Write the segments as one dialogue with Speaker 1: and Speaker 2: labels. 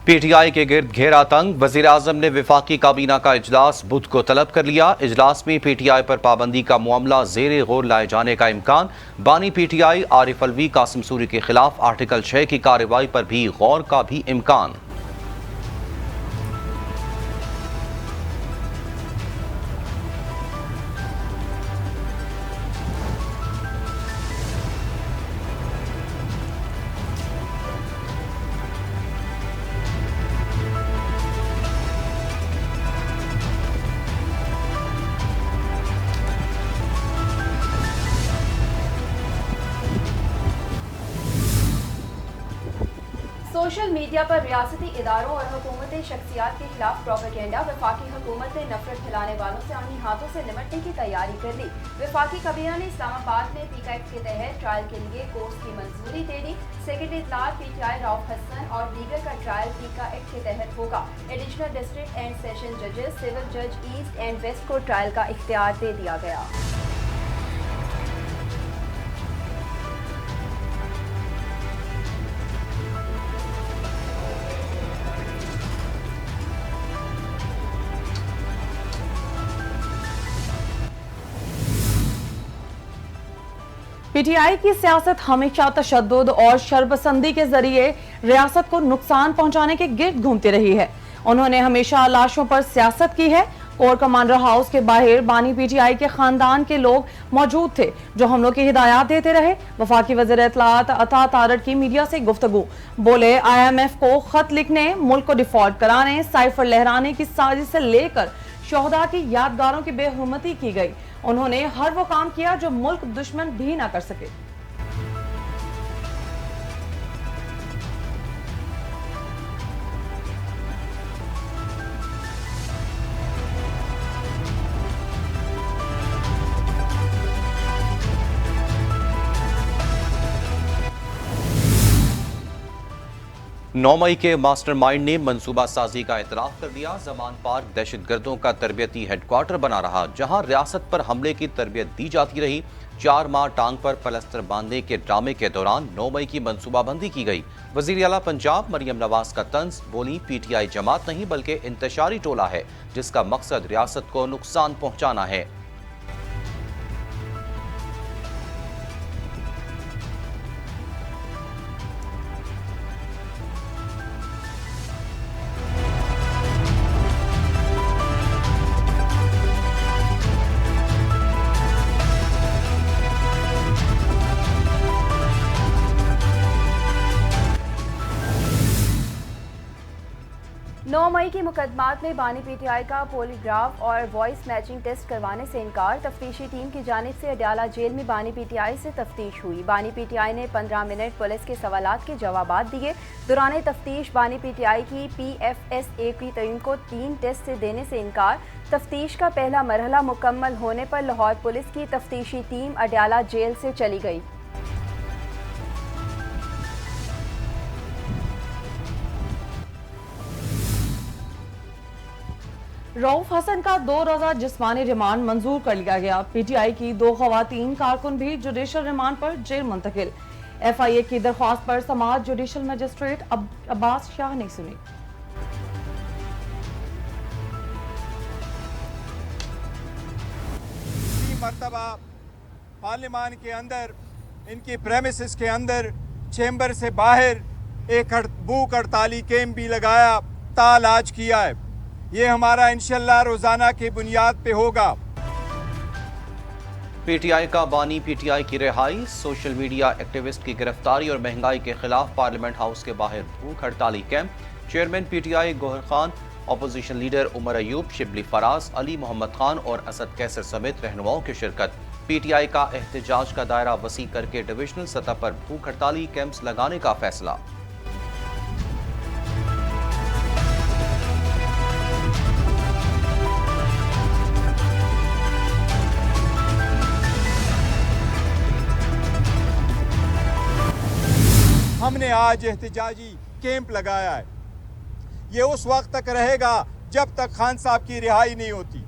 Speaker 1: PTI के गिर्द घेरा तंग, वजीर आजम ने वफाकी काबीना का इजलास बुध को तलब कर लिया। इजलास में पीटीआई पर पाबंदी का मामला जेरे गौर लाए जाने का इम्कान। बानी पीटीआई आरिफ अलवी कासिम सूरी के खिलाफ आर्टिकल 6 की कार्रवाई पर भी गौर का भी इम्कान।
Speaker 2: सोशल मीडिया पर रियासती इदारों और हुकूमती शख्सियात के खिलाफ प्रोपेगेंडा। वफाकी हुकूमत ने नफरत फैलाने वालों से आनी हाथों से निपटने की तैयारी कर ली। वफाकी काबीना ने इस्लामाबाद में पीका एक्ट के तहत ट्रायल के लिए कोर्स की मंजूरी दे दी। सेक्रेटरी इत्तलात पीटीआई राउफ हसन और दीगर का ट्रायल पीका एक्ट के तहत होगा। एडिशनल डिस्ट्रिक्ट एंड सेशन जजेस सिविल जज ईस्ट एंड वेस्ट को ट्रायल का इख्तियार दे दिया गया।
Speaker 3: पीटीआई की सियासत हमेशा तशद्दुद और शरपसंदी के जरिए रियासत को नुकसान पहुंचाने के गिर्द घूमती रही है। उन्होंने हमेशा लाशों पर सियासत की है। कोर कमांडर हाउस के बाहर बानी पीटीआई के खानदान के लोग मौजूद थे जो हमलों की हिदायत देते रहे। वफाकी वज़ीर इत्तलात अता तारड़ की मीडिया से गुफ्तगू। बोले, IMF को खत लिखने, मुल्क को डिफॉल्ट कराने, साइफर लहराने की साजिश से लेकर शोहदा की यादगारों की बेहुरमती की गई। उन्होंने हर वो काम किया जो मुल्क दुश्मन भी ना कर सके।
Speaker 1: नौ मई के मास्टरमाइंड ने मंसूबा साजी का एतराफ कर दिया। जमान पार्क दहशतगर्दों का तरबियती हेडक्वार्टर बना रहा, जहां रियासत पर हमले की तरबियत दी जाती रही। 4 माह टांग पर पलस्तर बांधने के ड्रामे के दौरान 9 मई की मंसूबाबंदी की गई। वजीर आला पंजाब मरियम नवाज का तंज। बोली, पीटीआई जमात नहीं बल्कि इंतशारी टोला है जिसका मकसद रियासत को नुकसान पहुंचाना है।
Speaker 2: नौ मई की मुकदमात में बानी पीटीआई का पॉलीग्राफ और वॉइस मैचिंग टेस्ट करवाने से इनकार। तफ्तीशी टीम की जानिब से अडयाला जेल में बानी पीटीआई से तफ्तीश हुई। बानी पीटीआई ने 15 मिनट पुलिस के सवालात के जवाबात दिए। दौरान तफ्तीश बानी पीटीआई की PFSA की टीम को 3 टेस्ट से देने से इनकार। तफ्तीश का पहला मरहला मुकम्मल होने पर लाहौर पुलिस की तफ्तीशी टीम अडयाला जेल से चली गई।
Speaker 3: रऊफ हसन का 2 रोजा जिस्मानी रिमांड मंजूर कर लिया गया। पीटीआई की 2 खवातीन कारकुन भी जुडिशल रिमांड पर जेल मुंतकिल। FIA की दरख्वास्त पर समाअत जुडिशल मजिस्ट्रेट अब्बास शाह ने सुनी।
Speaker 4: मरतबा पार्लियामान के अंदर, इनकी प्रेमिसेस के अंदर, चेंबर से बाहर एक भूख हड़ताली कैंप भी लगाया, तालाज किया है। ये हमारा इंशाल्लाह रोजाना की बुनियाद पे होगा।
Speaker 1: पीटीआई का बानी पीटीआई की रिहाई, सोशल मीडिया एक्टिविस्ट की गिरफ्तारी और महंगाई के खिलाफ पार्लियामेंट हाउस के बाहर भूख हड़ताली camp. Chairman PTI Gohar Khan, opposition leader Omar Ayub, Shibli Faraz, Ali Mohammad Khan और असद कैसर समेत रहनुमाओं की शिरकत। पीटीआई का एहतजाज का दायरा वसी करके डिविजनल सतह पर भूख हड़ताली कैंप्स लगाने का फैसला।
Speaker 4: हमने आज एहतजाजी कैंप लगाया है। ये उस वक्त तक रहेगा जब तक खान साहब की रिहाई नहीं होती।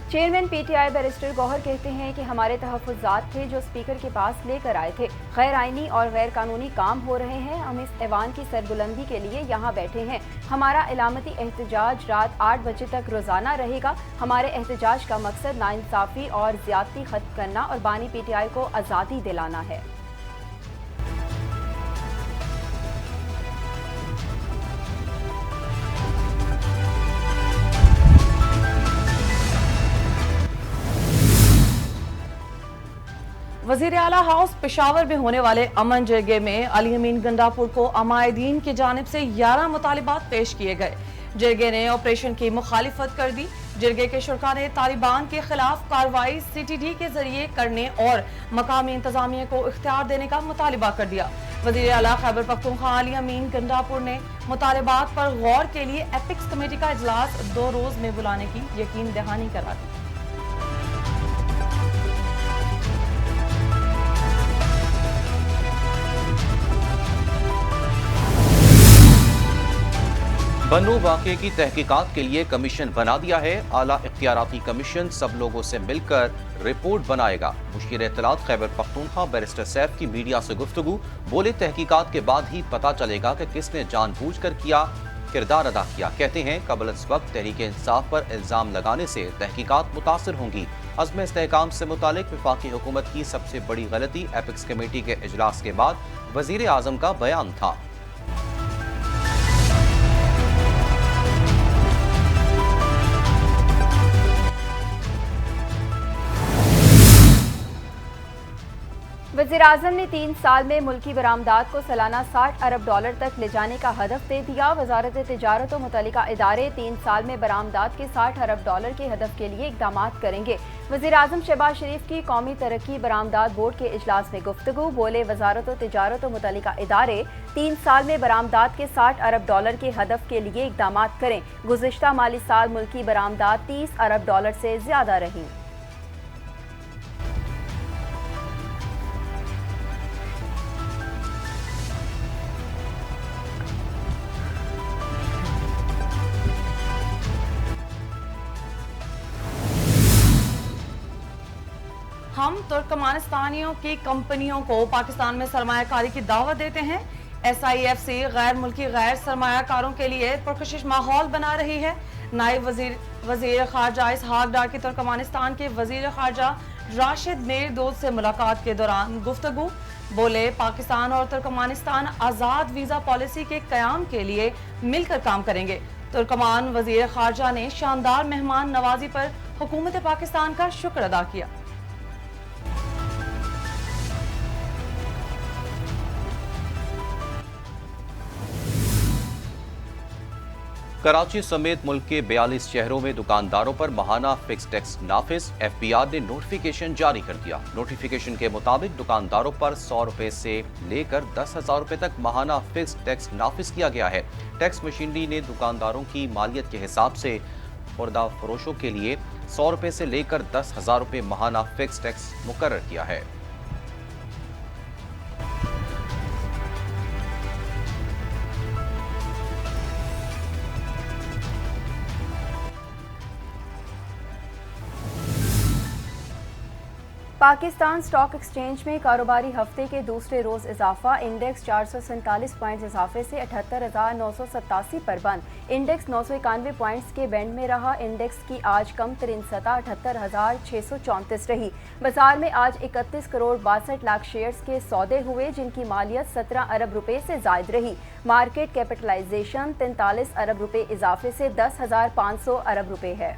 Speaker 2: चेयरमैन पीटीआई बैरिस्टर गौहर कहते हैं कि हमारे तहफ़्फ़ुज़ात थे जो स्पीकर के पास लेकर आए थे। गैर आइनी और गैर कानूनी काम हो रहे हैं। हम इस ऐवान की सरबुलंदी के लिए यहाँ बैठे हैं। हमारा इलामती एहतजाज रात 8 बजे तक रोज़ाना रहेगा। हमारे एहतजाज का मकसद नाइंसाफ़ी और ज़्यादती ख़त्म करना और बानी पीटीआई को आज़ादी दिलाना है।
Speaker 3: वज़ीर आला हाउस पेशावर में होने वाले अमन जरगे में अली अमीन गंडापुर को अमायदीन की जानिब से 11 मुतालिबात पेश किए गए। जरगे ने ऑपरेशन की मुखालिफत कर दी। जरगे के शुरका ने तालिबान के खिलाफ कार्रवाई CTD के जरिए करने और मकामी इंतजामिया को इख्तियार देने का मुतालिबा कर दिया। वज़ीर आला खैबर पख्तूनख्वा अली अमीन गंडापुर ने मुतालिबात पर गौर के लिए एपिक्स कमेटी का इजलास 2 रोज में बुलाने की यकीन दहानी करा दी।
Speaker 1: बन्नू वाक़े की तहकीकात के लिए कमीशन बना दिया है। आला इख्तियाराती कमीशन सब लोगों से मिलकर रिपोर्ट बनाएगा। मुशीर इत्तलात खैबर पख्तूनख्वा बैरिस्टर सैफ की मीडिया से गुफ्तगू। बोले तहकीकात के बाद ही पता चलेगा कि किसने जानबूझकर किरदार अदा किया। कहते हैं कबल इस वक्त तहरीक इंसाफ पर इल्जाम लगाने से तहकीकात मुतासर होंगी। अज़्म इस्तेहकाम से मुतालिक वफाकी हुकूमत की सबसे बड़ी गलती एपिक्स कमेटी के इजलास के बाद वज़ीर आज़म का बयान था।
Speaker 2: वज़ीर-ए-आज़म ने 3 साल में मुल्की बरामदात को सालाना $60 अरब तक ले जाने का हदफ दे दिया। वज़ारत तिजारत और मुतल्लिका इदारे 3 साल में बरामदात के $60 अरब के हदफ के लिए इक़दाम करेंगे। वज़ीर-ए-आज़म शहबाज शरीफ की कौमी तरक्की बरामदात बोर्ड के इजलास में गुफ्तगू। बोले वज़ारत तिजारत और मुतल्लिका इदारे 3 साल में बरामदात के $60 अरब के हदफ के लिए इक़दाम करें। गुज़िश्ता माली साल मुल्की बरामदात $30 अरब से ज़्यादा रहीं।
Speaker 3: हम तुर्कमानिस्तानियों की कंपनियों को पाकिस्तान में सरमायाकारी की दावत देते हैं। SIFC गैर मुल्की गैर सरमायाकारों के लिए पुरकशिश माहौल बना रही है। नायब वजीर खारजा इसहाक डार की तुर्कमानिस्तान के वजीर खारजा राशिद मेरदोद से मुलाकात के दौरान गुफ्तगू। बोले पाकिस्तान और तुर्कमानिस्तान आज़ाद वीज़ा पॉलिसी के क़याम के लिए मिलकर काम करेंगे। तुर्कमान वजीर खारजा ने शानदार मेहमान नवाजी पर हुकूमत पाकिस्तान का शुक्र अदा किया।
Speaker 1: कराची समेत मुल्क के 42 शहरों में दुकानदारों पर माहाना फिक्स टैक्स नाफिज। FBR ने नोटिफिकेशन जारी कर दिया। नोटिफिकेशन के मुताबिक दुकानदारों पर ₹100 से लेकर ₹10,000 तक माहाना फिक्स टैक्स नाफिज किया गया है। टैक्स मशीनरी ने दुकानदारों की मालियत के हिसाब से खुर्दा फरोशों के लिए ₹100 से लेकर ₹10,000 माहाना फिक्स टैक्स मुकर्रर किया है।
Speaker 2: पाकिस्तान स्टॉक एक्सचेंज में कारोबारी हफ्ते के दूसरे रोज इजाफा। इंडेक्स 447 पॉइंट्स इजाफे से 78,987 पर बंद। इंडेक्स 991 पॉइंट्स के बैंड में रहा। इंडेक्स की आज कम तरीन सतह 78,634 रही। बाजार में आज 31 करोड़ 62 लाख शेयर्स के सौदे हुए, जिनकी मालियत 17 अरब रुपए से जायद रही। मार्केट कैपिटलाइजेशन 43 अरब रुपए इजाफे से 10,500 अरब रुपए है।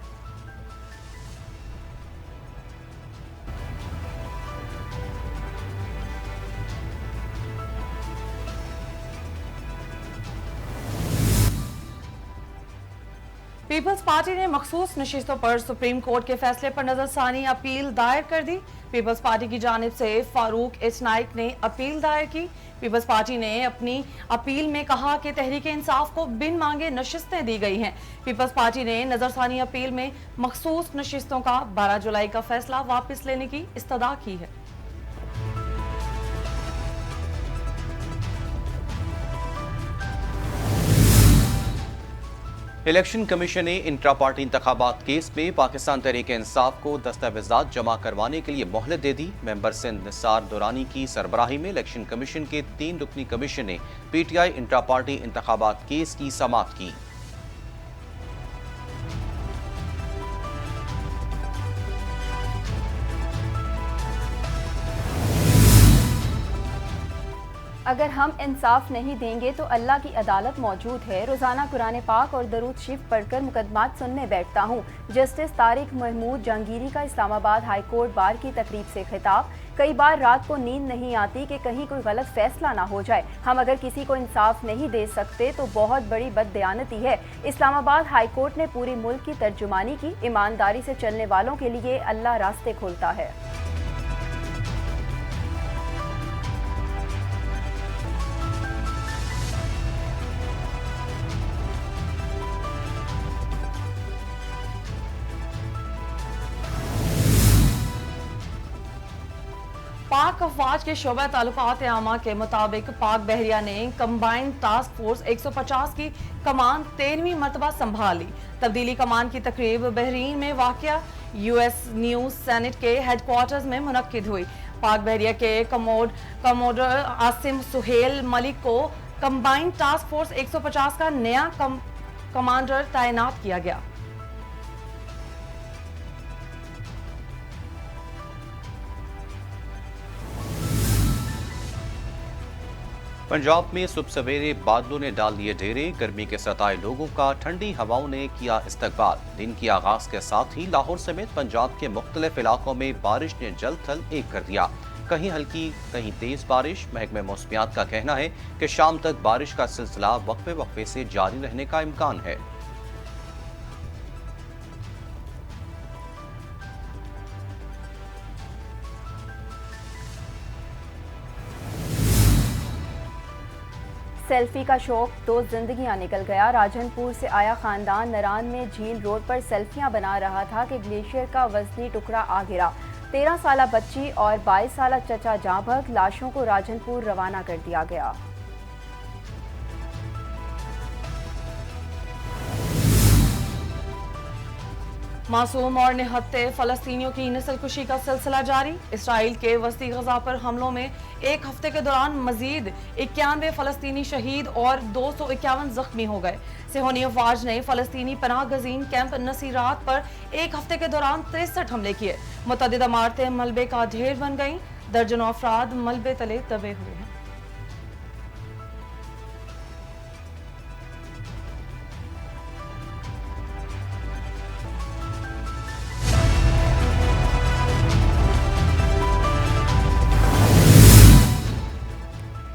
Speaker 3: पीपल्स पार्टी ने मखसूस नशिस्तों पर सुप्रीम कोर्ट के फैसले पर नजरसानी अपील दायर कर दी। पीपल्स पार्टी की जानिब से फारूक एच नाइक ने अपील दायर की। पीपल्स पार्टी ने अपनी अपील में कहा कि तहरीक इंसाफ को बिन मांगे नशिस्तें दी गई हैं। पीपल्स पार्टी ने नजरसानी अपील में मखसूस नशिस्तों का 12 जुलाई का फैसला वापस लेने की इस्तदा की है।
Speaker 1: इलेक्शन कमीशन ने इंट्रा पार्टी इंतखाबात केस में पाकिस्तान तहरीक इंसाफ को दस्तावेजात जमा करवाने के लिए मोहलत दे दी। मेंबर सिंध निसार दुरानी की सरबराही में इलेक्शन कमीशन के 3 रुकनी कमीशन ने पीटीआई इंट्रा पार्टी इंतखाबात केस की समाअत की।
Speaker 2: अगर हम इंसाफ नहीं देंगे तो अल्लाह की अदालत मौजूद है। रोज़ाना कुरान पाक और दरूद शरीफ पढ़कर मुकदमात सुनने बैठता हूँ। जस्टिस तारिक महमूद जहांगीरी का इस्लामाबाद हाई कोर्ट बार की तकरीब से खिताब। कई बार रात को नींद नहीं आती कि कहीं कोई गलत फैसला ना हो जाए। हम अगर किसी को इंसाफ नहीं दे सकते तो बहुत बड़ी बददयानती है। इस्लामाबाद हाई कोर्ट ने पूरी मुल्क की तर्जुमानी की। ईमानदारी से चलने वालों के लिए अल्लाह रास्ते खोलता है।
Speaker 3: पाक अफवाज के शोबा ताल्लुकात आमा के मुताबिक पाक बहरिया ने कंबाइंड टास्क फोर्स 150 की कमान 13वीं मरतबा संभाल ली। तब्दीली कमान की तकरीब बहरीन में वाक़या US न्यूज़ सेनेट के हेडक्वार्टर्स में मुनक्किद हुई। पाक बहरिया के कमोडर आसिम सुहेल मलिक को कंबाइंड टास्क फोर्स 150 का नया कमांडर तैनात किया गया।
Speaker 1: पंजाब में सुबह सवेरे बादलों ने डाल दिए डेरे। गर्मी के सताए लोगों का ठंडी हवाओं ने किया इस्तकबाल। दिन के आगाज के साथ ही लाहौर समेत पंजाब के मुख्तलिफ इलाकों में बारिश ने जल थल एक कर दिया। कहीं हल्की कहीं तेज बारिश। महकमे मौसमियात का कहना है कि शाम तक बारिश का सिलसिला वक्फे वक्फे से जारी रहने का इम्कान है।
Speaker 2: सेल्फी का शौक तो जिंदगियां निकल गया। राजनपुर से आया खानदान नरान में झील रोड पर सेल्फियां बना रहा था कि ग्लेशियर का वजनी टुकड़ा आ गिरा। 13 साला बच्ची और 22 साला चचा जाँ भग। लाशों को राजनपुर रवाना कर दिया गया।
Speaker 3: मासूम और निहत्ते फलस्तीनियों की नस्लकुशी का सिलसिला जारी। इसराइल के वस्ती गजा पर हमलों में एक हफ्ते के दौरान मजीद 91 फलस्तीनी शहीद और 251 जख्मी हो गए। सेहोनी अफवाज ने फलस्तीनी पनाह गजीन कैंप नसीरात पर एक हफ्ते के दौरान 63 हमले किए। मुतअद्दिद इमारतें मलबे का ढेर बन गईं। दर्जनों अफराद मलबे तले दबे हुए हैं।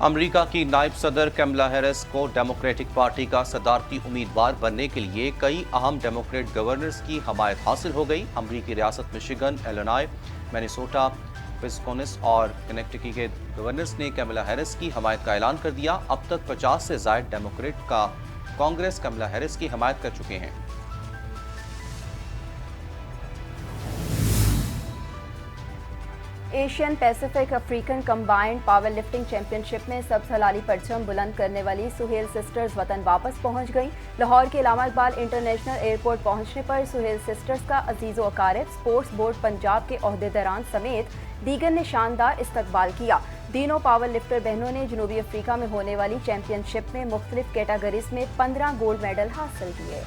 Speaker 1: अमेरिका की नायब सदर कैमला हैरिस को डेमोक्रेटिक पार्टी का सदारती उम्मीदवार बनने के लिए कई अहम डेमोक्रेट गवर्नर्स की हमायत हासिल हो गई। अमेरिकी रियासत मिशिगन, इलिनॉय, मिनेसोटा, विस्कॉन्सिन और कनेक्टिकट के गवर्नर्स ने कैमला हैरिस की हमायत का ऐलान कर दिया। अब तक 50 से ज्यादा डेमोक्रेट का कांग्रेस कैमला हैरिस की हमायत कर चुके हैं।
Speaker 2: Asian Pacific African combined power lifting championship में सब सलाली परचम बुलंद करने वाली सुहेल सिस्टर्स वतन वापस पहुंच गईं। लाहौर के इलामा इकबाल इंटरनेशनल एयरपोर्ट पहुंचने पर सुहेल सिस्टर्स का अजीज़ो अकारिब, स्पोर्ट्स बोर्ड पंजाब के ओहदेदारान समेत दीगर ने शानदार इस्तकबाल किया। तीनों पावर लिफ्टर बहनों ने जनूबी अफ्रीका में होने वाली चैंपियनशिप में मुख्तलिफ कैटेगरीज में 15 गोल्ड मेडल हासिल किए।